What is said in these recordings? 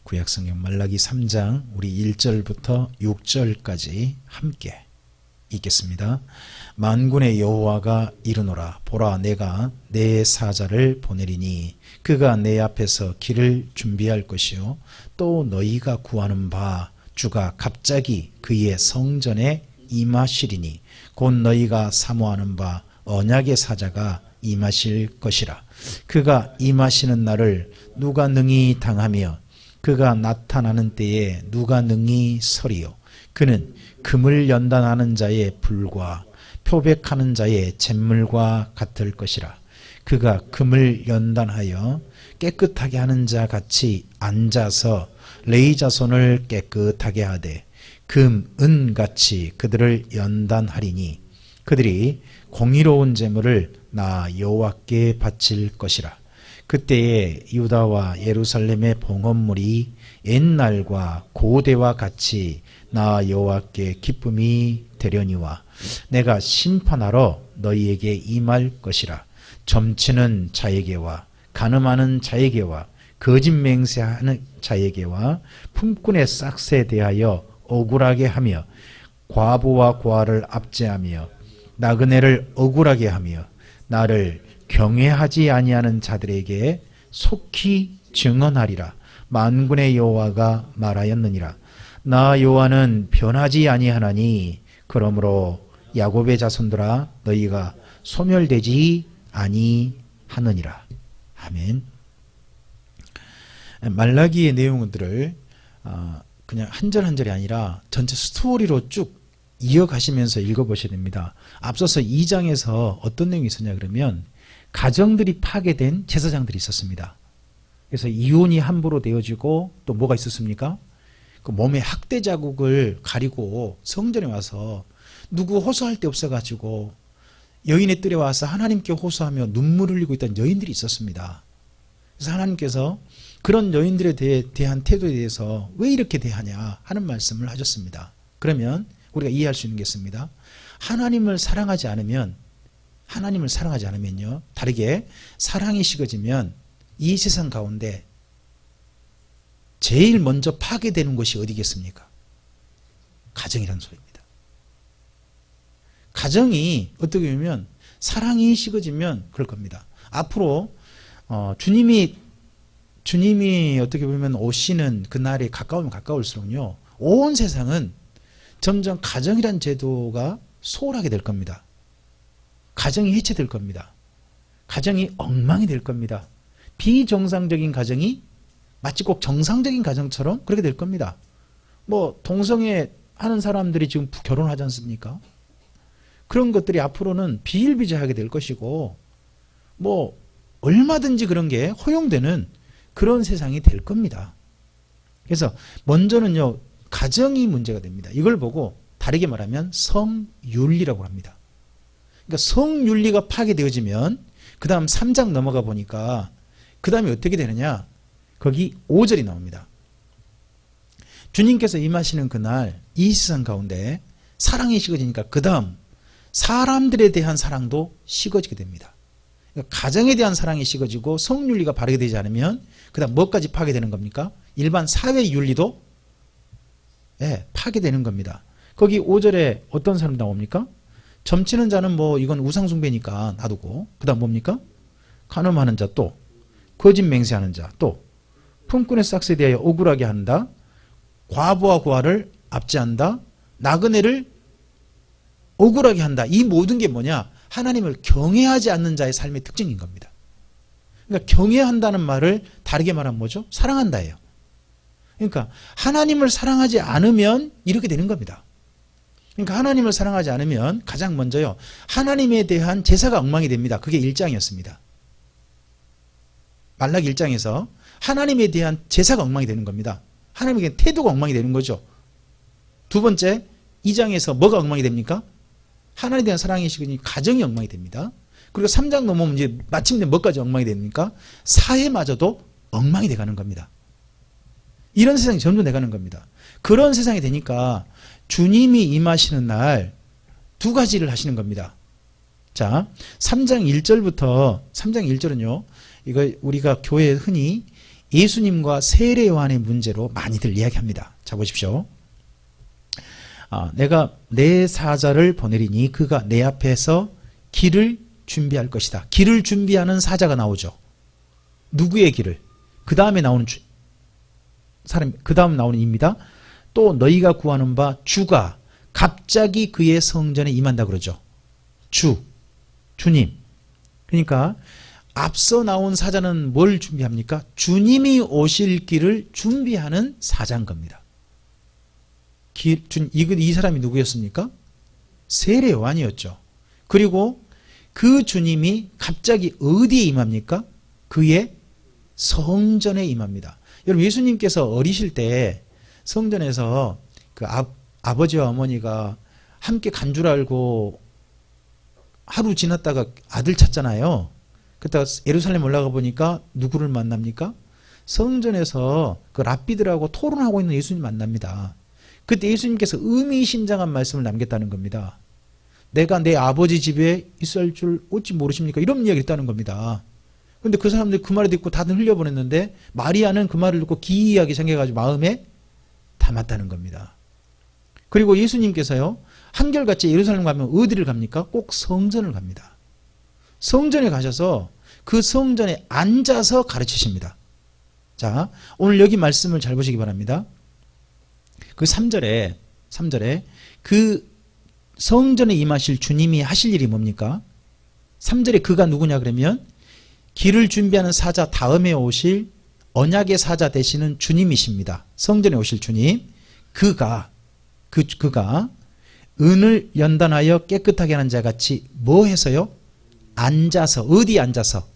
구약성경 말라기 3장 우리 1절부터 6절까지 함께 읽겠습니다. 만군의 여호와가 이르노라. 보라, 내가 내 사자를 보내리니 그가 내 앞에서 길을 준비할 것이요 또 너희가 구하는 바 주가 갑자기 그의 성전에 임하시리니 곧 너희가 사모하는 바 언약의 사자가 임하실 것이라. 그가 임하시는 날을 누가 능히 당하며 그가 나타나는 때에 누가 능히 서리요. 그는 금을 연단하는 자의 불과 표백하는 자의 잿물과 같을 것이라. 그가 금을 연단하여 깨끗하게 하는 자 같이 앉아서 레이자손을 깨끗하게 하되 금, 은 같이 그들을 연단하리니 그들이 공의로운 제물을 나 여호와께 바칠 것이라. 그때에 유다와 예루살렘의 봉헌물이 옛날과 고대와 같이 나 여호와께 기쁨이 되려니와 내가 심판하러 너희에게 임할 것이라. 점치는 자에게와 간음하는 자에게와 거짓 맹세하는 자에게와 품꾼의 싹스에 대하여 억울하게 하며 과부와 고아를 압제하며 나그네를 억울하게 하며 나를 경외하지 아니하는 자들에게 속히 증언하리라. 만군의 여호와가 말하였느니라. 나 여호와는 변하지 아니하나니 그러므로 야곱의 자손들아 너희가 소멸되지 아니하느니라. 아멘. 말라기의 내용들을 그냥 한 절 한 절이 아니라 전체 스토리로 쭉 이어가시면서 읽어보셔야 됩니다. 앞서서 2장에서 어떤 내용이 있었냐 그러면 가정들이 파괴된 제사장들이 있었습니다. 그래서 이혼이 함부로 되어지고 또 뭐가 있었습니까? 그 몸에 학대 자국을 가리고 성전에 와서 누구 호소할 데 없어가지고 여인의 뜰에 와서 하나님께 호소하며 눈물을 흘리고 있던 여인들이 있었습니다. 그래서 하나님께서 그런 여인들에 대한 태도에 대해서 왜 이렇게 대하냐 하는 말씀을 하셨습니다. 그러면 우리가 이해할 수 있는 게 있습니다. 하나님을 사랑하지 않으면요, 다르게 사랑이 식어지면 이 세상 가운데 제일 먼저 파괴되는 곳이 어디겠습니까? 가정이라는 소리입니다. 가정이 어떻게 보면 사랑이 식어지면 그럴 겁니다. 앞으로 주님이 어떻게 보면 오시는 그날이 가까우면 가까울수록요, 온 세상은 점점 가정이란 제도가 소홀하게 될 겁니다. 가정이 해체될 겁니다. 가정이 엉망이 될 겁니다. 비정상적인 가정이 마치 꼭 정상적인 가정처럼 그렇게 될 겁니다. 뭐 동성애 하는 사람들이 지금 결혼하지 않습니까? 그런 것들이 앞으로는 비일비재하게 될 것이고 뭐 얼마든지 그런 게 허용되는 그런 세상이 될 겁니다. 그래서 먼저는요, 가정이 문제가 됩니다. 이걸 보고 다르게 말하면 성윤리라고 합니다. 그러니까 성윤리가 파괴되어지면 그 다음 3장 넘어가 보니까 그 다음에 어떻게 되느냐, 거기 5절이 나옵니다. 주님께서 임하시는 그날 이 세상 가운데 사랑이 식어지니까 그 다음 사람들에 대한 사랑도 식어지게 됩니다. 그러니까 가정에 대한 사랑이 식어지고 성윤리가 바르게 되지 않으면 그 다음 뭐까지 파괴되는 겁니까? 일반 사회 윤리도 파괴되는 겁니다. 거기 5절에 어떤 사람 나옵니까? 점치는 자는 뭐 이건 우상숭배니까 놔두고, 그 다음 뭡니까? 간음하는 자, 또 거짓 맹세하는 자, 또 품꾼의 싹스에 대하여 억울하게 한다, 과부와 고아를 압제한다, 나그네를 억울하게 한다. 이 모든 게 뭐냐? 하나님을 경외하지 않는 자의 삶의 특징인 겁니다. 그러니까 경외한다는 말을 다르게 말하면 뭐죠? 사랑한다예요. 그러니까 하나님을 사랑하지 않으면 이렇게 되는 겁니다. 그러니까 하나님을 사랑하지 않으면 가장 먼저요, 하나님에 대한 제사가 엉망이 됩니다. 그게 1장이었습니다. 말라기 1장에서 하나님에 대한 제사가 엉망이 되는 겁니다. 하나님에게 태도가 엉망이 되는 거죠. 두 번째, 2장에서 뭐가 엉망이 됩니까? 하나님에 대한 사랑이 식으니 가정이 엉망이 됩니다. 그리고 3장 넘어오면 이제 마침내 뭐까지 엉망이 됩니까? 사회마저도 엉망이 돼가는 겁니다. 이런 세상이 점점 돼가는 겁니다. 그런 세상이 되니까 주님이 임하시는 날 두 가지를 하시는 겁니다. 자, 3장 1절부터 3장 1절은요, 이거 우리가 교회에 흔히 예수님과 세례 요한의 문제로 많이들 이야기합니다. 자, 보십시오. 내가 내 사자를 보내리니 그가 내 앞에서 길을 준비할 것이다. 길을 준비하는 사자가 나오죠. 누구의 길을? 그 다음에 나오는 사람, 그 다음 나오는 입니다. 또 너희가 구하는 바 주가 갑자기 그의 성전에 임한다 그러죠. 주님. 그러니까 앞서 나온 사자는 뭘 준비합니까? 주님이 오실 길을 준비하는 사자인 겁니다. 이 사람이 누구였습니까? 세례 요한이었죠. 그리고 그 주님이 갑자기 어디에 임합니까? 그의 성전에 임합니다. 여러분, 예수님께서 어리실 때 성전에서 그 아버지와 어머니가 함께 간 줄 알고 하루 지났다가 아들 찾잖아요. 그때 예루살렘 올라가 보니까 누구를 만납니까? 성전에서 그 랍비들하고 토론하고 있는 예수님 만납니다. 그때 예수님께서 의미심장한 말씀을 남겼다는 겁니다. 내가 내 아버지 집에 있을 줄 어찌 모르십니까? 이런 이야기를 했다는 겁니다. 그런데 그 사람들이 그 말을 듣고 다들 흘려보냈는데 마리아는 그 말을 듣고 기이하게 생각해가지고 마음에 담았다는 겁니다. 그리고 예수님께서요, 한결같이 예루살렘 가면 어디를 갑니까? 꼭 성전을 갑니다. 성전에 가셔서 그 성전에 앉아서 가르치십니다. 자, 오늘 여기 말씀을 잘 보시기 바랍니다. 그 3절에 그 성전에 임하실 주님이 하실 일이 뭡니까? 3절에 그가 누구냐 그러면 길을 준비하는 사자 다음에 오실 언약의 사자 되시는 주님이십니다. 성전에 오실 주님. 그가 은을 연단하여 깨끗하게 하는 자같이 뭐 해서요? 앉아서. 어디 앉아서?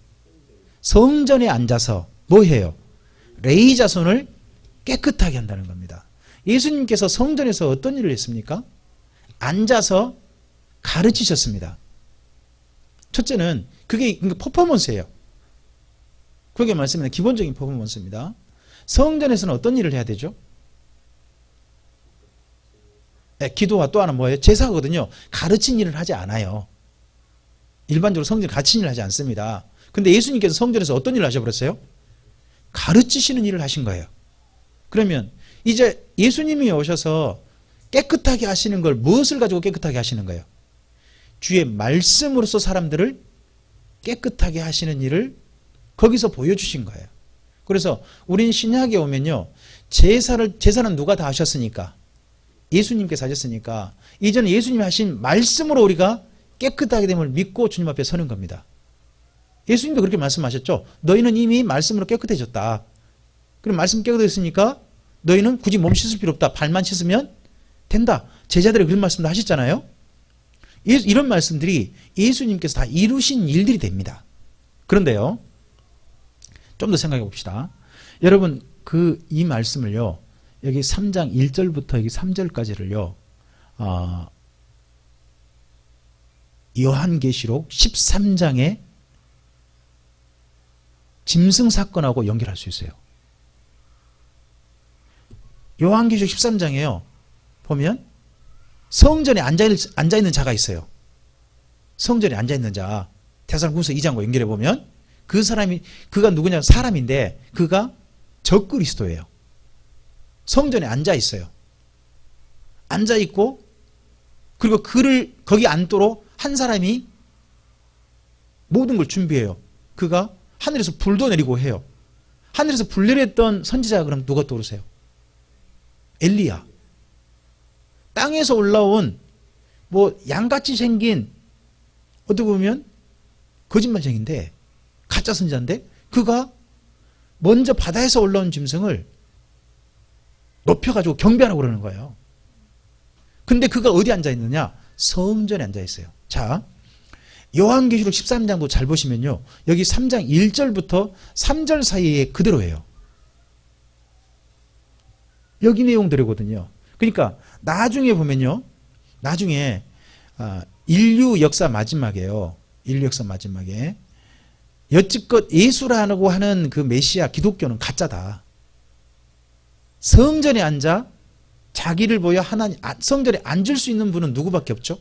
성전에 앉아서 뭐 해요? 레위 자손을 깨끗하게 한다는 겁니다. 예수님께서 성전에서 어떤 일을 했습니까? 앉아서 가르치셨습니다. 첫째는 그게 퍼포먼스예요. 그게 말씀입니다. 기본적인 퍼포먼스입니다. 성전에서는 어떤 일을 해야 되죠? 네, 기도와 또 하나 뭐예요? 제사거든요. 가르친 일을 하지 않아요. 일반적으로 성전 가르친 일을 하지 않습니다. 근데 예수님께서 성전에서 어떤 일을 하셔버렸어요? 가르치시는 일을 하신 거예요. 그러면 이제 예수님이 오셔서 깨끗하게 하시는 걸 무엇을 가지고 깨끗하게 하시는 거예요? 주의 말씀으로서 사람들을 깨끗하게 하시는 일을 거기서 보여주신 거예요. 그래서 우린 신약에 오면요, 제사는 누가 다 하셨으니까? 예수님께서 하셨으니까 이제는 예수님이 하신 말씀으로 우리가 깨끗하게 됨을 믿고 주님 앞에 서는 겁니다. 예수님도 그렇게 말씀하셨죠. 너희는 이미 말씀으로 깨끗해졌다. 그럼 말씀 깨끗해졌으니까 너희는 굳이 몸 씻을 필요 없다. 발만 씻으면 된다. 제자들이 그런 말씀도 하셨잖아요. 이런 말씀들이 예수님께서 다 이루신 일들이 됩니다. 그런데요, 좀 더 생각해 봅시다. 여러분, 이 말씀을요, 여기 3장 1절부터 여기 3절까지를요, 요한계시록 13장의 짐승 사건하고 연결할 수 있어요. 요한계시록 13장에요, 보면 성전에 앉아있는 자가 있어요. 성전에 앉아있는 자, 데살로니가서 2장과 연결해 보면 그가 누구냐? 사람인데 그가 적그리스도예요. 성전에 앉아 있어요. 앉아 있고, 그리고 그를 거기 앉도록 한 사람이 모든 걸 준비해요. 그가 하늘에서 불도 내리고 해요. 하늘에서 불 내렸던 선지자가 그럼 누가 떠오르세요? 엘리야. 땅에서 올라온 양같이 생긴, 어떻게 보면 거짓말쟁인데, 가짜 선지자인데, 그가 먼저 바다에서 올라온 짐승을 높여가지고 경배하라고 그러는 거예요. 근데 그가 어디 앉아있느냐? 성전에 앉아있어요. 자, 요한계시록 13장도 잘 보시면요, 여기 3장 1절부터 3절 사이에 그대로예요. 여기 내용들이거든요. 그러니까 나중에 보면요, 나중에 인류 역사 마지막에요. 인류 역사 마지막에 여지껏 예수라고 하는 그 메시아 기독교는 가짜다. 성전에 앉아 자기를 보여 성전에 앉을 수 있는 분은 누구밖에 없죠?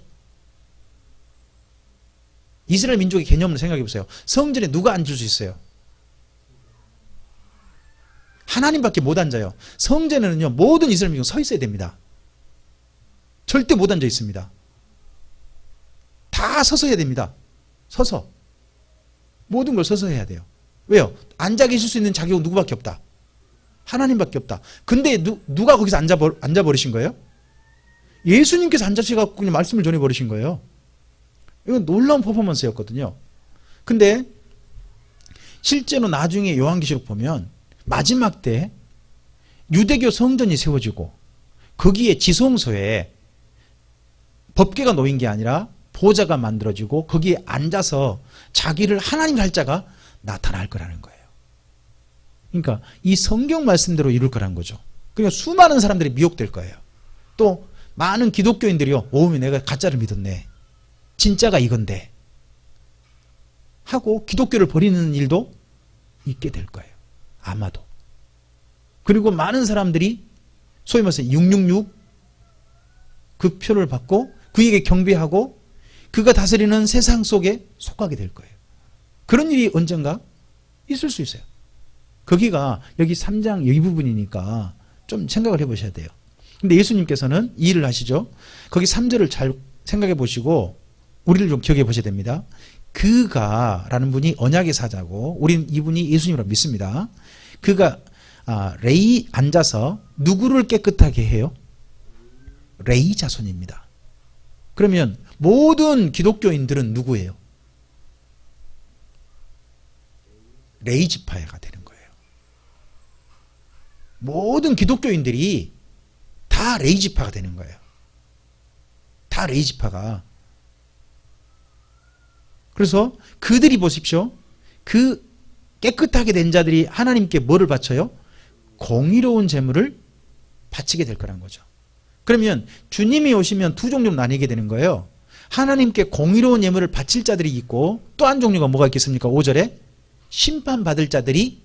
이스라엘 민족의 개념을 생각해 보세요. 성전에 누가 앉을 수 있어요? 하나님밖에 못 앉아요. 성전에는요, 모든 이스라엘 민족 서 있어야 됩니다. 절대 못 앉아 있습니다. 다 서서 해야 됩니다. 서서. 모든 걸 서서 해야 돼요. 왜요? 앉아 계실 수 있는 자격은 누구밖에 없다. 하나님밖에 없다. 근데 누가 거기서 앉아버리신 거예요? 예수님께서 앉으셔서 그냥 말씀을 전해버리신 거예요. 이건 놀라운 퍼포먼스였거든요. 근데 실제로 나중에 요한계시록 보면 마지막 때 유대교 성전이 세워지고 거기에 지성소에 법궤가 놓인 게 아니라 보좌가 만들어지고 거기에 앉아서 자기를 하나님 할 자가 나타날 거라는 거예요. 그러니까 이 성경 말씀대로 이룰 거라는 거죠. 그러니까 수많은 사람들이 미혹될 거예요. 또 많은 기독교인들이요, 오우미 내가 가짜를 믿었네, 진짜가 이건데 하고 기독교를 버리는 일도 있게 될 거예요. 아마도. 그리고 많은 사람들이 소위 말해서 666 그 표를 받고 그에게 경배하고 그가 다스리는 세상 속에 속하게 될 거예요. 그런 일이 언젠가 있을 수 있어요. 거기가 여기 3장 이 부분이니까 좀 생각을 해보셔야 돼요. 근데 예수님께서는 이 일을 하시죠. 거기 3절을 잘 생각해 보시고 우리를 좀 기억해 보셔야 됩니다. 그가 라는 분이 언약의 사자고 우리는 이분이 예수님이라고 믿습니다. 그가 레이 앉아서 누구를 깨끗하게 해요? 레이 자손입니다. 그러면 모든 기독교인들은 누구예요? 레이 지파가 되는 거예요. 모든 기독교인들이 다 레이 지파가 되는 거예요. 다 레이 지파가. 그래서 그들이 보십시오. 그 깨끗하게 된 자들이 하나님께 뭐를 바쳐요? 공의로운 제물을 바치게 될 거란 거죠. 그러면 주님이 오시면 두 종류로 나뉘게 되는 거예요. 하나님께 공의로운 예물을 바칠 자들이 있고 또 한 종류가 뭐가 있겠습니까? 5절에 심판받을 자들이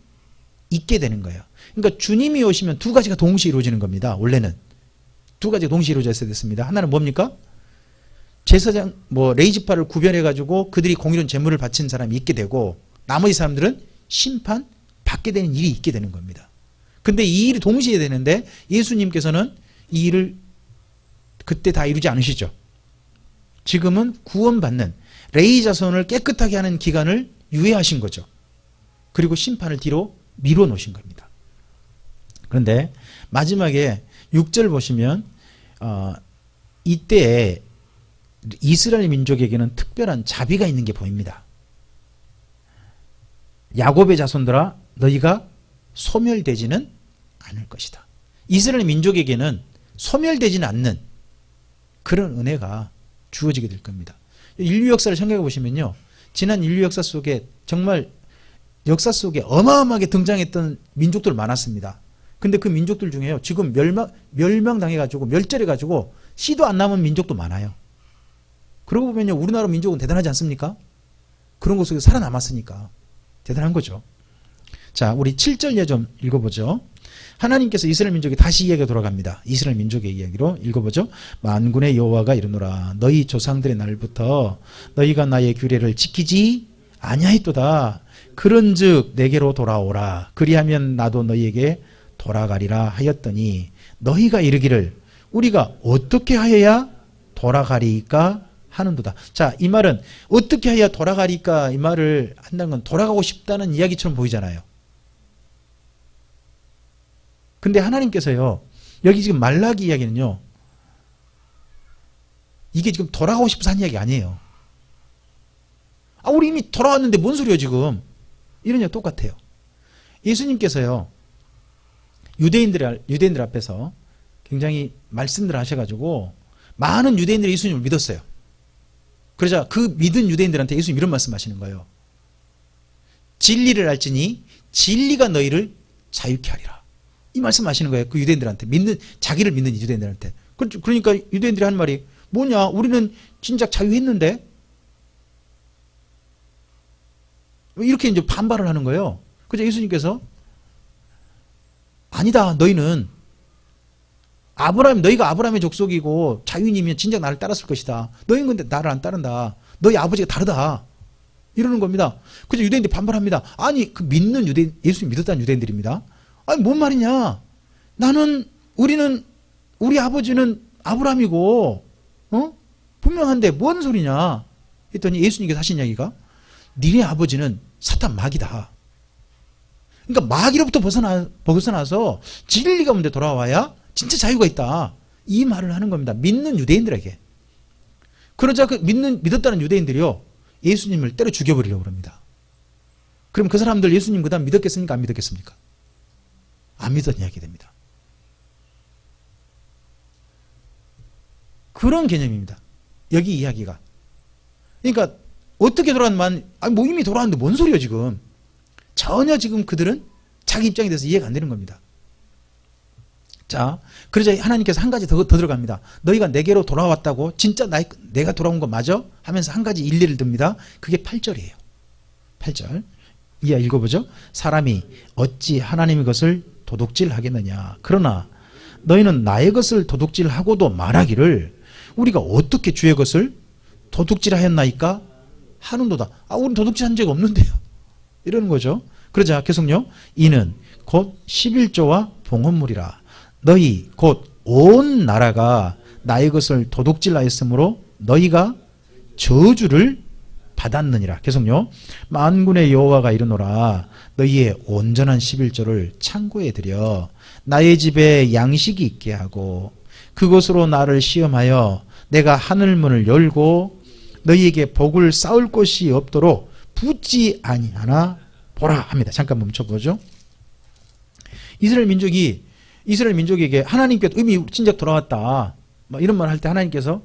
있게 되는 거예요. 그러니까 주님이 오시면 두 가지가 동시에 이루어지는 겁니다. 원래는 두 가지가 동시에 이루어졌어야 됐습니다. 하나는 뭡니까? 제사장 레이지파를 구별해 가지고 그들이 공의로운 제물을 바친 사람이 있게 되고 나머지 사람들은 심판 받게 되는 일이 있게 되는 겁니다. 근데 이 일이 동시에 되는데 예수님께서는 이 일을 그때 다 이루지 않으시죠. 지금은 구원받는 레위 자손을 깨끗하게 하는 기간을 유예하신 거죠. 그리고 심판을 뒤로 미뤄 놓으신 겁니다. 그런데 마지막에 6절 보시면 이때 이스라엘 민족에게는 특별한 자비가 있는 게 보입니다. 야곱의 자손들아 너희가 소멸되지는 않을 것이다. 이스라엘 민족에게는 소멸되지는 않는 그런 은혜가 주어지게 될 겁니다. 인류 역사를 생각해 보시면요, 지난 인류 역사 속에 정말 역사 속에 어마어마하게 등장했던 민족들 많았습니다. 근데 그 민족들 중에요, 지금 멸망당해가지고 멸절해가지고 씨도 안 남은 민족도 많아요. 그러고 보면요, 우리나라 민족은 대단하지 않습니까? 그런 것 속에 살아남았으니까 대단한 거죠. 자, 우리 7절 예 좀 읽어보죠. 하나님께서 이스라엘 민족에 다시 이야기가 돌아갑니다. 이스라엘 민족의 이야기로 읽어보죠. 만군의 여호와가 이르노라 너희 조상들의 날부터 너희가 나의 규례를 지키지 아니하였도다. 그런즉 내게로 돌아오라. 그리하면 나도 너희에게 돌아가리라 하였더니 너희가 이르기를 우리가 어떻게 하여야 돌아가리까 하는도다. 자, 이 말은 어떻게 해야 돌아가리까 이 말을 한다는 건 돌아가고 싶다는 이야기처럼 보이잖아요. 근데 하나님께서요, 여기 지금 말라기 이야기는요, 이게 지금 돌아가고 싶어서 한 이야기 아니에요. 우리 이미 돌아왔는데 뭔 소리예요 지금. 이런 이야기 똑같아요. 예수님께서요, 유대인들 앞에서 굉장히 말씀들을 하셔가지고 많은 유대인들이 예수님을 믿었어요. 그러자 그 믿은 유대인들한테 예수님 이런 말씀 하시는 거예요. 진리를 알지니 진리가 너희를 자유케 하리라. 이 말씀 하시는 거예요. 그 유대인들한테, 자기를 믿는 유대인들한테. 그러니까 유대인들이 하는 말이 뭐냐, 우리는 진작 자유했는데, 이렇게 이제 반발을 하는 거예요. 그래서 예수님께서 아니다, 너희는 너희가 아브라함의 족속이고 자유인이면 진작 나를 따랐을 것이다. 너희는 근데 나를 안 따른다. 너희 아버지가 다르다. 이러는 겁니다. 그래서 유대인들이 반발합니다. 아니, 그 믿는 예수님 믿었다는 유대인들입니다. 아니 뭔 말이냐? 우리 아버지는 아브라함이고 분명한데 뭔 소리냐? 했더니 예수님께서 하신 이야기가 니네 아버지는 사탄 마귀다. 그러니까 마귀로부터 벗어나서 진리 가운데 돌아와야 진짜 자유가 있다. 이 말을 하는 겁니다. 믿는 유대인들에게. 그러자 믿었다는 유대인들이요, 예수님을 때려 죽여버리려고 합니다. 그럼 그 사람들 예수님 그 다음 믿었겠습니까? 안 믿었겠습니까? 안 믿었던 이야기 됩니다. 그런 개념입니다. 여기 이야기가. 그러니까 어떻게 돌아왔만, 뭐 이미 돌아왔는데 뭔 소리야 지금. 전혀 지금 그들은 자기 입장에 대해서 이해가 안 되는 겁니다. 자, 그러자 하나님께서 한 가지 더 들어갑니다. 너희가 내게로 돌아왔다고 진짜 내가 돌아온 거 맞아? 하면서 한 가지 일리를 듭니다. 그게 8절이에요. 8절. 이하 읽어보죠. 사람이 어찌 하나님의 것을 도둑질하겠느냐. 그러나 너희는 나의 것을 도둑질하고도 말하기를 우리가 어떻게 주의 것을 도둑질하였나이까 하는도다. 우리는 도둑질한 적 없는데요. 이러는 거죠. 그러자 계속요. 이는 곧 11조와 봉헌물이라. 너희 곧 온 나라가 나의 것을 도둑질하였으므로 너희가 저주를 받았느니라. 계속요. 만군의 여호와가 이르노라. 너희의 온전한 11조를 창고에 들여 나의 집에 양식이 있게 하고 그것으로 나를 시험하여 내가 하늘문을 열고 너희에게 복을 쌓을 곳이 없도록 붙지 아니하나 보라 합니다. 잠깐 멈춰보죠. 이스라엘 민족에게 하나님께 이미 진작 돌아왔다, 막 이런 말 할 때 하나님께서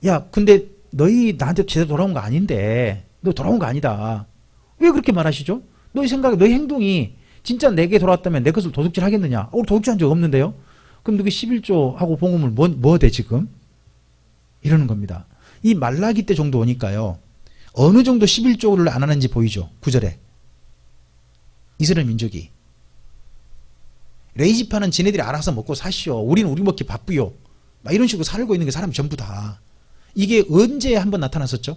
야 근데 너희 나한테 제대로 돌아온 거 아닌데, 너 돌아온 거 아니다. 왜 그렇게 말하시죠? 너희 생각에, 너희 행동이 진짜 내게 돌아왔다면 내 것을 도둑질 하겠느냐? 우리 도둑질한 적 없는데요? 그럼 너희 11조하고 봉헌물 뭐 돼 지금? 이러는 겁니다. 이 말라기 때 정도 오니까요, 어느 정도 11조를 안 하는지 보이죠? 9절에 이스라엘 민족이 레이지파는 지네들이 알아서 먹고 사시오, 우리는 우리 먹기 바쁘요, 막 이런 식으로 살고 있는 게 사람이 전부 다. 이게 언제 한번 나타났었죠?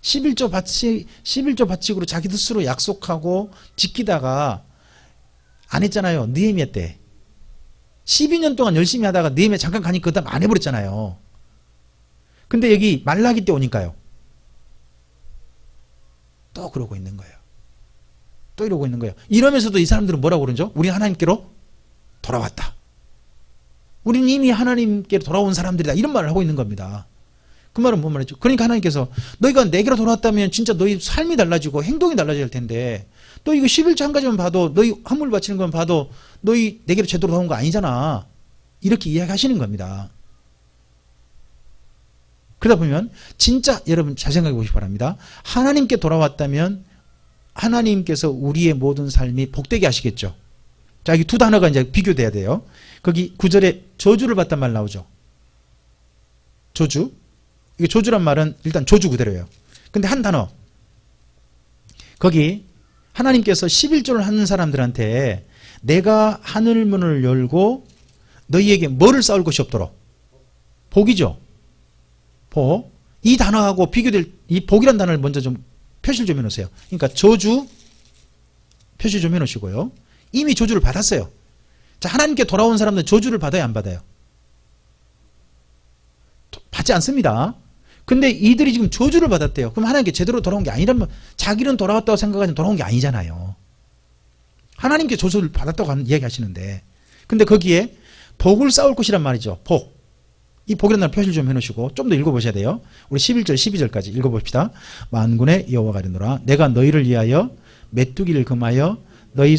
11조 바칙으로 자기 스스로 약속하고 지키다가 안 했잖아요. 느헤미야 때 12년 동안 열심히 하다가 느헤미야 잠깐 가니까 그 다음 안 해버렸잖아요. 근데 여기 말라기 때 오니까요, 또 그러고 있는 거예요. 또 이러고 있는 거예요. 이러면서도 이 사람들은 뭐라고 그러죠? 우리 하나님께로 돌아왔다. 우리는 이미 하나님께로 돌아온 사람들이다. 이런 말을 하고 있는 겁니다. 그 말은 뭔 말이죠? 그러니까 하나님께서 너희가 내게로 돌아왔다면 진짜 너희 삶이 달라지고 행동이 달라질 텐데, 너 이거 11조 한 가지만 봐도, 너희 화물 바치는 건 봐도 너희 내게로 제대로 돌아온 거 아니잖아. 이렇게 이야기하시는 겁니다. 그러다 보면 진짜 여러분 잘 생각해 보시기 바랍니다. 하나님께 돌아왔다면 하나님께서 우리의 모든 삶이 복되게 하시겠죠. 자, 여기 두 단어가 이제 비교돼야 돼요. 거기 9절에 저주를 받단 말 나오죠. 저주. 이게 저주란 말은 일단 저주 그대로예요. 근데 한 단어. 거기 하나님께서 11조를 하는 사람들한테 내가 하늘문을 열고 너희에게 뭐를 쌓을 것이 없도록. 복이죠. 복. 이 단어하고 비교될, 이 복이란 단어를 먼저 좀 표시를 좀 해놓으세요. 그러니까 저주 표시 좀 해놓으시고요. 이미 저주를 받았어요. 자, 하나님께 돌아온 사람들은 저주를 받아요, 안 받아요? 받지 않습니다. 근데 이들이 지금 저주를 받았대요. 그럼 하나님께 제대로 돌아온 게 아니라면, 자기는 돌아왔다고 생각하지만 돌아온 게 아니잖아요. 하나님께 저주를 받았다고 이야기하시는데, 근데 거기에 복을 쌓을 것이란 말이죠. 복. 이 복이라는 날 표시를 좀 해놓으시고 좀 더 읽어보셔야 돼요. 우리 11절 12절까지 읽어봅시다. 만군의 여호와가 이르노라. 내가 너희를 위하여 메뚜기를 금하여 너희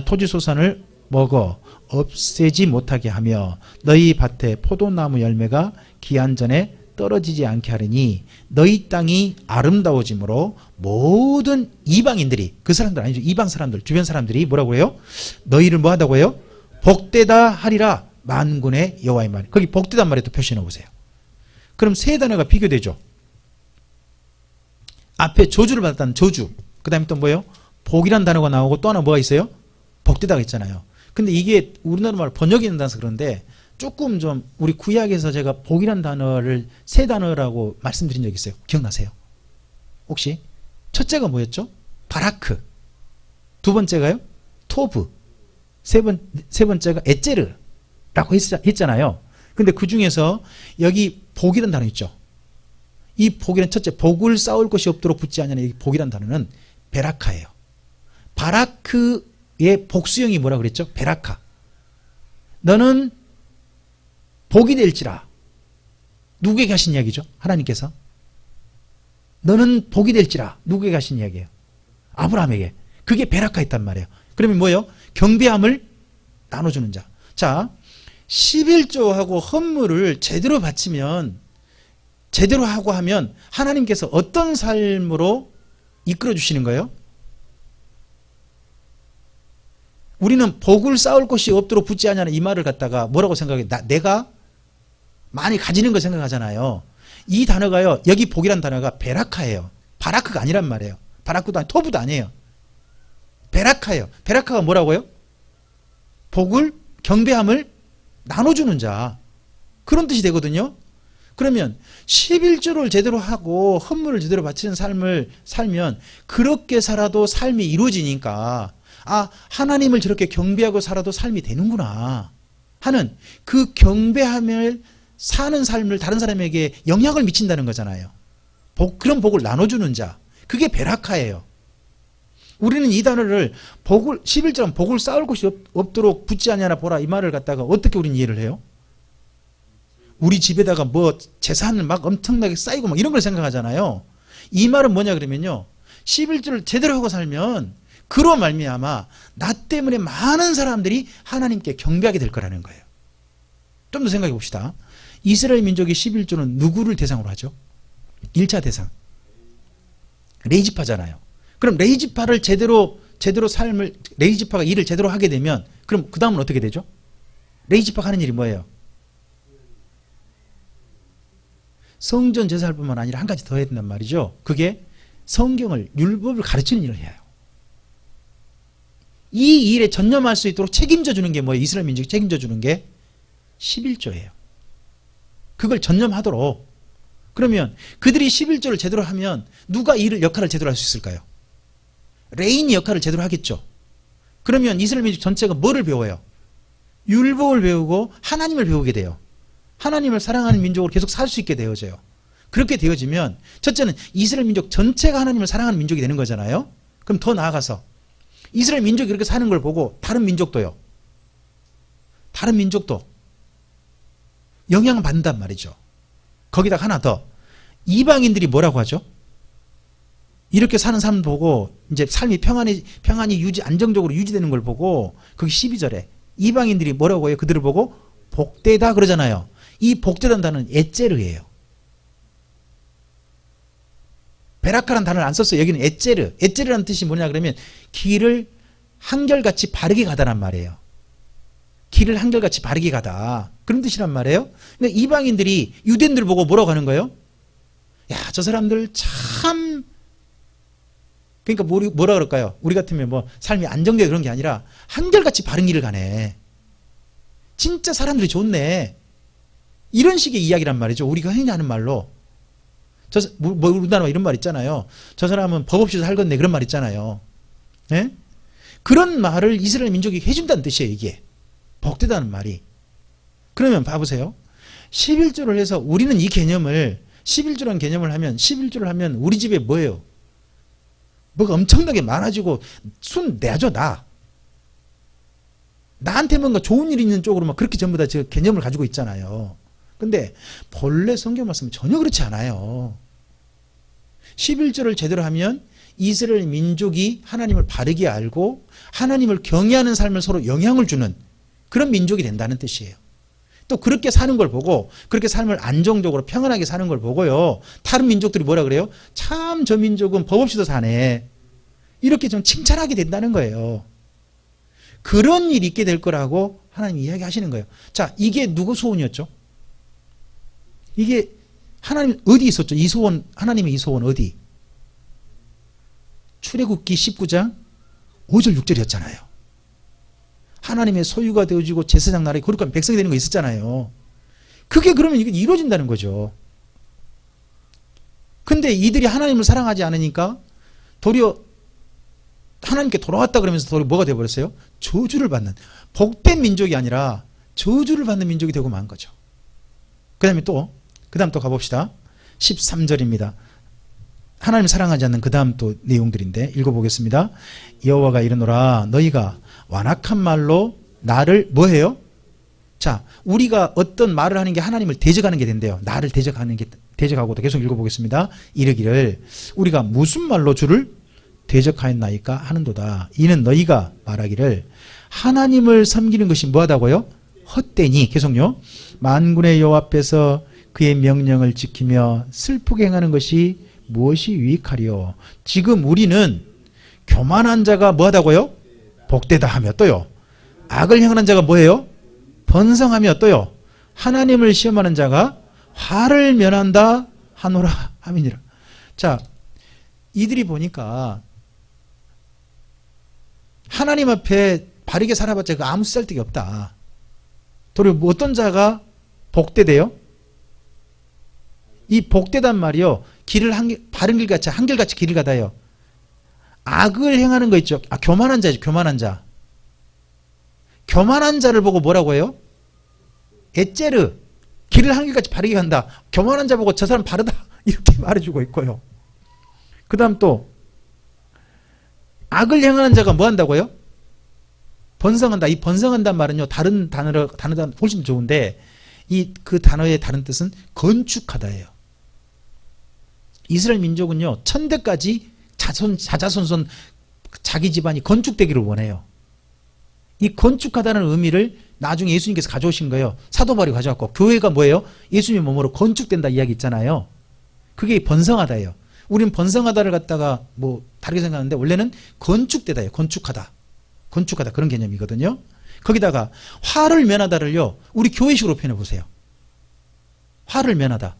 토지 소산을 먹어 없애지 못하게 하며 너희 밭에 포도나무 열매가 기한 전에 떨어지지 않게 하리니 너희 땅이 아름다워짐으로 모든 이방인들이, 그 사람들 아니죠, 이방 사람들, 주변 사람들이 뭐라고 해요? 너희를 뭐하다고 해요? 복되다 하리라. 만군의 여호와의 말. 거기 복되단 말에 또 표시해 놓으세요. 그럼 세 단어가 비교되죠. 앞에 저주를 받았다는 저주, 그 다음에 또 뭐예요? 복이란 단어가 나오고 또 하나 뭐가 있어요? 복되다가 있잖아요. 근데 이게 우리나라 말 번역이 된다서 그런데 조금 좀 우리 구약에서 제가 복이란 단어를 세 단어라고 말씀드린 적 있어요. 기억나세요? 혹시? 첫째가 뭐였죠? 바라크. 두 번째가요? 토브, 세 번째가 에제르라고 했잖아요. 근데 그 중에서 여기 복이라는 단어 있죠. 이 복이란 첫째, 복을 쌓을 것이 없도록 붙지 않냐는 이 복이라는 단어는 베라카예요. 바라크의 복수형이 뭐라 그랬죠? 베라카. 너는 복이 될지라. 누구에게 하신 이야기죠? 하나님께서. 너는 복이 될지라. 누구에게 하신 이야기예요? 아브라함에게. 그게 베라카였단 말이에요. 그러면 뭐예요? 경배함을 나눠주는 자. 자, 11조하고 헌물을 제대로 바치면, 제대로 하고 하면 하나님께서 어떤 삶으로 이끌어 주시는 거예요? 우리는 복을 쌓을 것이 없도록 붙지 않냐는 이 말을 갖다가 뭐라고 생각해? 내가 많이 가지는 거 생각하잖아요. 이 단어가요, 여기 복이란 단어가 베라카예요. 바라크가 아니란 말이에요. 바라크도 아니, 토브도 아니에요. 베라카예요. 베라카가 뭐라고요? 복을, 경배함을 나눠주는 자. 그런 뜻이 되거든요. 그러면 11조를 제대로 하고 헌물을 제대로 바치는 삶을 살면 그렇게 살아도 삶이 이루어지니까 아, 하나님을 저렇게 경배하고 살아도 삶이 되는구나 하는 그 경배함을 사는 삶을 다른 사람에게 영향을 미친다는 거잖아요. 그런 복을 나눠주는 자. 그게 베라카예요. 우리는 이 단어를 11조는 복을 쌓을 곳이 없도록 붙지 않냐나 보라 이 말을 갖다가 어떻게 우리는 이해를 해요? 우리 집에다가 뭐 재산을 막 엄청나게 쌓이고 막 이런 걸 생각하잖아요. 이 말은 뭐냐 그러면요. 11조를 제대로 하고 살면 그로 말미암아 나 때문에 많은 사람들이 하나님께 경배하게 될 거라는 거예요. 좀 더 생각해 봅시다. 이스라엘 민족의 11조는 누구를 대상으로 하죠? 1차 대상. 레이지파잖아요. 그럼 레이지파를 제대로 삶을, 레이지파가 일을 제대로 하게 되면 그럼 그 다음은 어떻게 되죠? 레이지파가 하는 일이 뭐예요? 성전 제사할 뿐만 아니라 한 가지 더 해야 된단 말이죠. 그게 성경을, 율법을 가르치는 일을 해요. 이 일에 전념할 수 있도록 책임져 주는 게 뭐예요? 이스라엘 민족이 책임져 주는 게 11조예요. 그걸 전념하도록. 그러면 그들이 11조를 제대로 하면 누가 이 역할을 제대로 할 수 있을까요? 레인이 역할을 제대로 하겠죠. 그러면 이스라엘 민족 전체가 뭐를 배워요? 율법을 배우고 하나님을 배우게 돼요. 하나님을 사랑하는 민족으로 계속 살 수 있게 되어져요. 그렇게 되어지면 첫째는 이스라엘 민족 전체가 하나님을 사랑하는 민족이 되는 거잖아요. 그럼 더 나아가서 이스라엘 민족이 그렇게 사는 걸 보고 다른 민족도 영향을 받는단 말이죠. 거기다가 하나 더, 이방인들이 뭐라고 하죠? 이렇게 사는 사람 보고 이제 삶이 평안히 안정적으로 유지되는 걸 보고 거기 12절에 이방인들이 뭐라고 해요? 그들을 보고 복되다 그러잖아요. 이 복되다는 단어는 에제르예요. 베라카라는 단어를 안 썼어요. 여기는 에제르. 에제르라는 뜻이 뭐냐 그러면 길을 한결같이 바르게 가다란 말이에요. 길을 한결같이 바르게 가다. 그런 뜻이란 말이에요. 근데 이방인들이 유대인들 보고 뭐라고 하는 거예요? 야, 저 사람들 참, 그러니까 뭐라 그럴까요? 우리 같으면 뭐 삶이 안정되고 그런 게 아니라 한결같이 바른 길을 가네. 진짜 사람들이 좋네. 이런 식의 이야기란 말이죠. 우리가 흔히 하는 말로. 우리나라 이런 말 있잖아요. 저 사람은 법 없이 살겠네. 그런 말 있잖아요. 예? 그런 말을 이스라엘 민족이 해준다는 뜻이에요, 이게. 복되다는 말이. 그러면 봐보세요. 11조를 해서 우리는 이 개념을, 11조라는 개념을 하면, 11조를 하면 우리 집에 뭐예요? 뭐가 엄청나게 많아지고 순 내줘, 나. 나한테 뭔가 좋은 일이 있는 쪽으로 막 그렇게 전부 다 저 개념을 가지고 있잖아요. 근데 본래 성경 말씀은 전혀 그렇지 않아요. 11조를 제대로 하면 이스라엘 민족이 하나님을 바르게 알고 하나님을 경외하는 삶을 서로 영향을 주는 그런 민족이 된다는 뜻이에요. 또 그렇게 사는 걸 보고 그렇게 삶을 안정적으로 평안하게 사는 걸 보고요. 다른 민족들이 뭐라 그래요? 참 저 민족은 법 없이도 사네. 이렇게 좀 칭찬하게 된다는 거예요. 그런 일이 있게 될 거라고 하나님이 이야기하시는 거예요. 자, 이게 누구 소원이었죠? 이게 하나님 어디 있었죠? 이 소원, 하나님의 이 소원 어디? 출애굽기 19장 5절 6절이었잖아요. 하나님의 소유가 되어지고 제사장 나라에 거룩한 백성이 되는 거 있었잖아요. 그게 그러면 이게 이루어진다는 거죠. 근데 이들이 하나님을 사랑하지 않으니까 도리어 하나님께 돌아왔다 그러면서 돌이 뭐가 되어버렸어요? 저주를 받는, 복된 민족이 아니라 저주를 받는 민족이 되고 만 거죠. 그 다음 또 가봅시다. 13절입니다. 하나님 사랑하지 않는 그 다음 또 내용들인데 읽어보겠습니다. 여호와가 이르노라 너희가 완악한 말로 나를 뭐해요? 자, 우리가 어떤 말을 하는 게 하나님을 대적하는 게 된대요. 나를 대적하고도 계속 읽어보겠습니다. 이르기를 우리가 무슨 말로 주를 대적하였나이까 하는도다. 이는 너희가 말하기를 하나님을 섬기는 것이 뭐하다고요? 헛되니. 계속요. 만군의 여호와 앞에서 그의 명령을 지키며 슬프게 행하는 것이 무엇이 유익하리요. 지금 우리는 교만한 자가 뭐하다고요? 복되다 하며 또요. 악을 행하는 자가 뭐예요? 번성하며 또요. 하나님을 시험하는 자가 화를 면한다 하노라 함이니라. 자, 이들이 보니까 하나님 앞에 바르게 살아봤자 그 아무 쓸데기 없다. 도리어 어떤 자가 복되대요? 이 복되단 말이요. 바른 길같이 한결같이 길을 가다요. 악을 행하는 거 있죠. 교만한 자죠. 교만한 자. 교만한 자를 보고 뭐라고 해요? 에째르. 길을 한결같이 바르게 간다. 교만한 자 보고 저 사람 바르다. 이렇게 말해주고 있고요. 그 다음 또 악을 행하는 자가 뭐 한다고요? 번성한다. 이 번성한다는 말은요. 다른 단어가 훨씬 좋은데 그 단어의 다른 뜻은 건축하다예요. 이스라엘 민족은요. 천대까지 자자손손 자기 집안이 건축되기를 원해요. 이 건축하다는 의미를 나중에 예수님께서 가져오신 거예요. 사도 바울이 가져왔고 교회가 뭐예요? 예수님의 몸으로 건축된다 이야기 있잖아요. 그게 번성하다예요. 우리는 번성하다를 갖다가 뭐 다르게 생각하는데 원래는 건축되다예요. 건축하다 그런 개념이거든요. 거기다가 화를 면하다를요. 우리 교회식으로 표현해 보세요. 화를 면하다.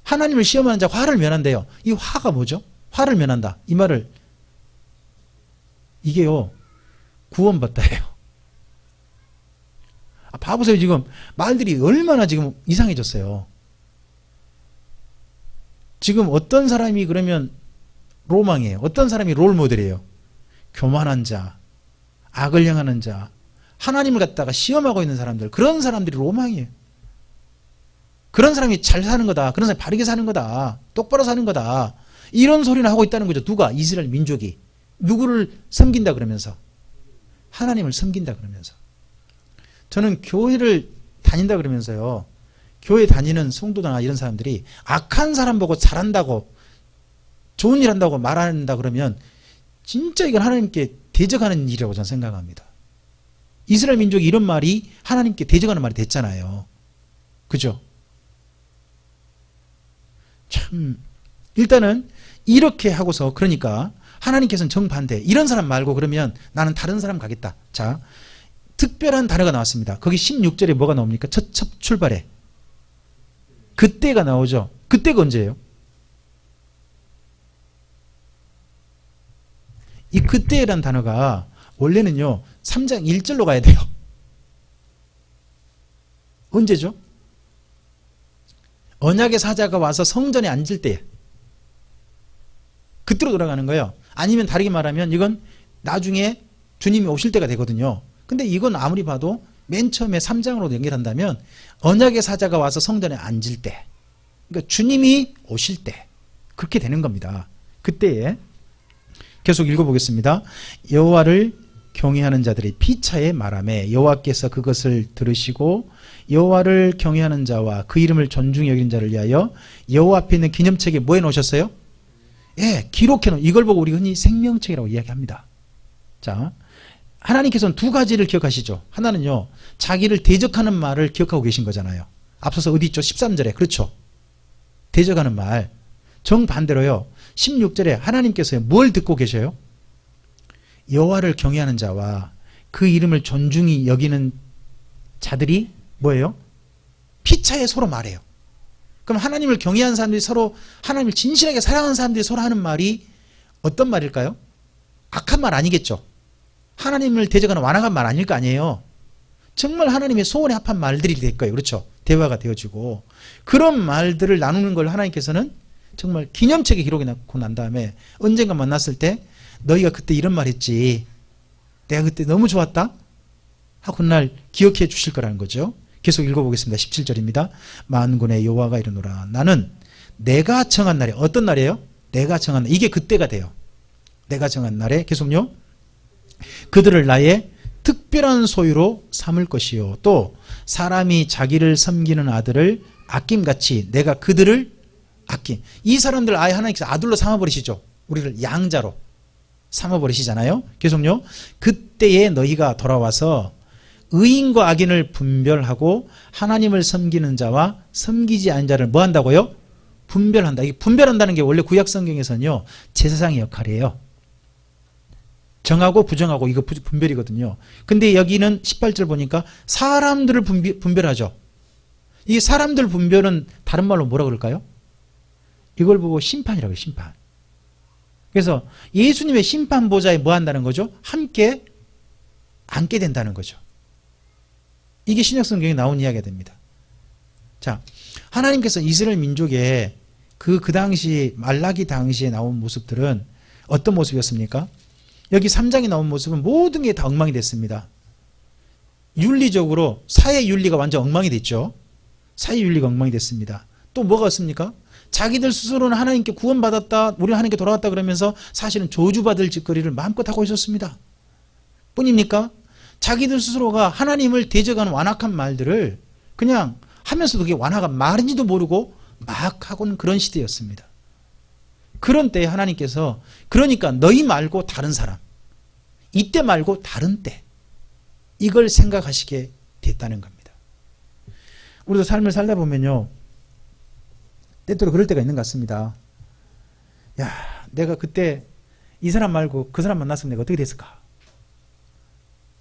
하나님을 시험하는 자가 화를 면한대요. 이 화가 뭐죠? 화를 면한다. 이 말을 이게요. 구원받다예요. 봐보세요. 지금 말들이 얼마나 지금 이상해졌어요. 지금 어떤 사람이 그러면 로망이에요. 어떤 사람이 롤모델이에요. 교만한 자, 악을 행하는 자, 하나님을 갖다가 시험하고 있는 사람들, 그런 사람들이 로망이에요. 그런 사람이 잘 사는 거다. 그런 사람이 바르게 사는 거다. 똑바로 사는 거다. 이런 소리를 하고 있다는 거죠. 누가? 이스라엘 민족이. 누구를 섬긴다 그러면서. 하나님을 섬긴다 그러면서. 저는 교회를 다닌다 그러면서요. 교회 다니는 성도나 이런 사람들이 악한 사람 보고 잘한다고 좋은 일 한다고 말한다 그러면 진짜 이건 하나님께 대적하는 일이라고 저는 생각합니다. 이스라엘 민족이 이런 말이 하나님께 대적하는 말이 됐잖아요. 그죠? 참 일단은 이렇게 하고서 그러니까 하나님께서는 정반대. 이런 사람 말고 그러면 나는 다른 사람 가겠다. 자, 특별한 단어가 나왔습니다. 거기 16절에 뭐가 나옵니까? 첫 출발에. 그때가 나오죠. 그때가 언제예요? 이 그때란 단어가 원래는요. 3장 1절로 가야 돼요. 언제죠? 언약의 사자가 와서 성전에 앉을 때 그때로 돌아가는 거예요. 아니면 다르게 말하면 이건 나중에 주님이 오실 때가 되거든요. 근데 이건 아무리 봐도 맨 처음에 3장으로 연결한다면 언약의 사자가 와서 성전에 앉을 때, 그러니까 주님이 오실 때 그렇게 되는 겁니다. 그때에 계속 읽어보겠습니다. 여호와를 경외하는 자들이 피차에 말하매 여호와께서 그것을 들으시고 여호와를 경외하는 자와 그 이름을 존중히 여기는 자를 위하여 여호와 앞에 있는 기념책에 뭐 해놓으셨어요? 예, 기록해놓은, 이걸 보고 우리 흔히 생명책이라고 이야기합니다. 자, 하나님께서는 두 가지를 기억하시죠. 하나는요, 자기를 대적하는 말을 기억하고 계신 거잖아요. 앞서서 어디 있죠? 13절에. 그렇죠. 대적하는 말. 정반대로요. 16절에 하나님께서 뭘 듣고 계셔요? 여호와를 경외하는 자와 그 이름을 존중히 여기는 자들이 뭐예요? 피차에 서로 말해요. 그럼 하나님을 경외하는 사람들이 서로 하나님을 진실하게 사랑하는 사람들이 서로 하는 말이 어떤 말일까요? 악한 말 아니겠죠. 하나님을 대적하는 완악한 말 아닐 거 아니에요. 정말 하나님의 소원에 합한 말들이 될 거예요. 그렇죠. 대화가 되어지고 그런 말들을 나누는 걸 하나님께서는 정말 기념책에 기록이 나고 난 다음에 언젠가 만났을 때 너희가 그때 이런 말 했지, 내가 그때 너무 좋았다 하고 그날 기억해 주실 거라는 거죠. 계속 읽어보겠습니다. 17절입니다. 만군의 여호와가 이르노라. 나는 내가 정한 날에, 어떤 날이에요? 내가 정한 날, 이게 그때가 돼요. 내가 정한 날에 계속요, 그들을 나의 특별한 소유로 삼을 것이요, 또 사람이 자기를 섬기는 아들을 아낌같이 내가 그들을 아낌. 이 사람들 아예 하나님께서 아들로 삼아버리시죠. 우리를 양자로 삼아버리시잖아요. 계속요, 그때에 너희가 돌아와서 의인과 악인을 분별하고 하나님을 섬기는 자와 섬기지 않은 자를 뭐 한다고요? 분별한다. 이게 분별한다는 게 원래 구약 성경에서는요, 제사장의 역할이에요. 정하고 부정하고 이거 분별이거든요. 근데 여기는 18절 보니까 사람들을 분별하죠. 이 사람들 분별은 다른 말로 뭐라 그럴까요? 이걸 보고 심판이라고 해요. 심판. 그래서 예수님의 심판보좌에 뭐 한다는 거죠? 함께 앉게 된다는 거죠. 이게 신약 성경에 나온 이야기가 됩니다. 자, 하나님께서 이스라엘 민족의 그 당시 말라기 당시에 나온 모습들은 어떤 모습이었습니까? 여기 3장에 나온 모습은 모든 게 다 엉망이 됐습니다. 윤리적으로 사회 윤리가 완전 엉망이 됐죠. 사회 윤리가 엉망이 됐습니다. 또 뭐가 있습니까? 자기들 스스로는 하나님께 구원받았다, 우리는 하나님께 돌아왔다 그러면서 사실은 저주받을 짓거리를 마음껏 하고 있었습니다. 뿐입니까? 자기들 스스로가 하나님을 대적하는 완악한 말들을 그냥 하면서도 그게 완악한 말인지도 모르고 막 하고는 그런 시대였습니다. 그런 때에 하나님께서 그러니까 너희 말고 다른 사람, 이때 말고 다른 때, 이걸 생각하시게 됐다는 겁니다. 우리도 삶을 살다 보면요, 때때로 그럴 때가 있는 것 같습니다. 야, 내가 그때 이 사람 말고 그 사람 만났으면 내가 어떻게 됐을까?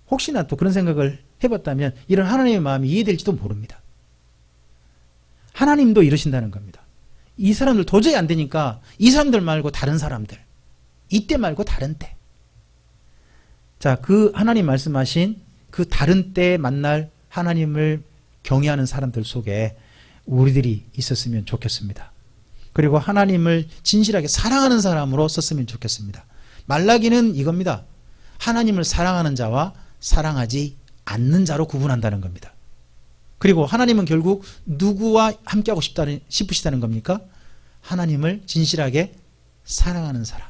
혹시나 또 그런 생각을 해봤다면 이런 하나님의 마음이 이해될지도 모릅니다. 하나님도 이러신다는 겁니다. 이 사람들 도저히 안 되니까 이 사람들 말고 다른 사람들, 이때 말고 다른 때. 자, 그 하나님 말씀하신 그 다른 때에 만날 하나님을 경외하는 사람들 속에 우리들이 있었으면 좋겠습니다. 그리고 하나님을 진실하게 사랑하는 사람으로 썼으면 좋겠습니다. 말라기는 이겁니다. 하나님을 사랑하는 자와 사랑하지 않는 자로 구분한다는 겁니다. 그리고 하나님은 결국 누구와 함께하고 싶으시다는 겁니까? 하나님을 진실하게 사랑하는 사람,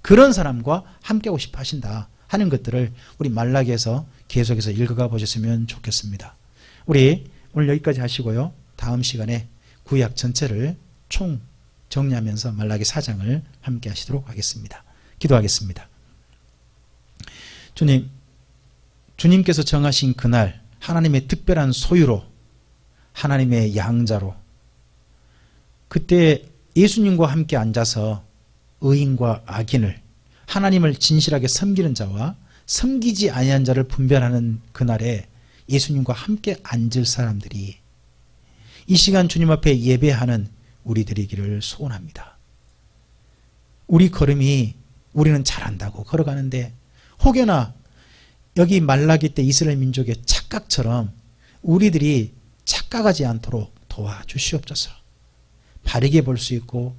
그런 사람과 함께하고 싶어 하신다 하는 것들을 우리 말라기에서 계속해서 읽어가 보셨으면 좋겠습니다. 우리 오늘 여기까지 하시고요, 다음 시간에 구약 전체를 총 정리하면서 말라기 4장을 함께 하시도록 하겠습니다. 기도하겠습니다. 주님, 주님께서 정하신 그날 하나님의 특별한 소유로, 하나님의 양자로, 그때 예수님과 함께 앉아서 의인과 악인을, 하나님을 진실하게 섬기는 자와 섬기지 아니한 자를 분별하는 그날에 예수님과 함께 앉을 사람들이 이 시간 주님 앞에 예배하는 우리들이기를 소원합니다. 우리 걸음이 우리는 잘한다고 걸어가는데 혹여나 여기 말라기 때 이스라엘 민족의 착각처럼 우리들이 착각하지 않도록 도와주시옵소서. 바르게 볼 수 있고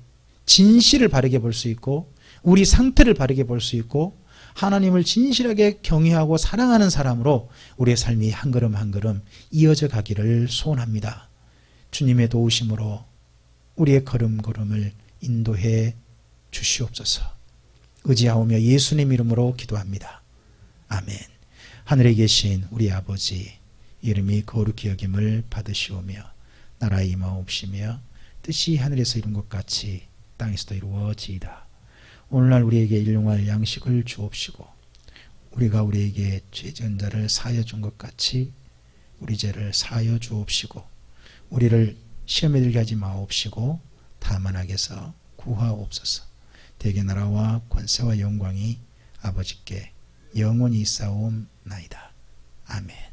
진실을 바르게 볼 수 있고 우리 상태를 바르게 볼 수 있고 하나님을 진실하게 경외하고 사랑하는 사람으로 우리의 삶이 한 걸음 한 걸음 이어져 가기를 소원합니다. 주님의 도우심으로 우리의 걸음걸음을 인도해 주시옵소서. 의지하오며 예수님 이름으로 기도합니다. 아멘. 하늘에 계신 우리 아버지, 이름이 거룩히 여김을 받으시오며 나라의 임하옵시며 뜻이 하늘에서 이룬 것 같이 땅에서도 이루어지이다. 오늘날 우리에게 일용할 양식을 주옵시고 우리가 우리에게 죄 지은 자를 사하여 준 것 같이 우리 죄를 사하여 주옵시고 우리를 시험에 들게 하지 마옵시고 다만 악에서 구하옵소서. 대개 나라와 권세와 영광이 아버지께 영원히 있사옵나이다. 아멘.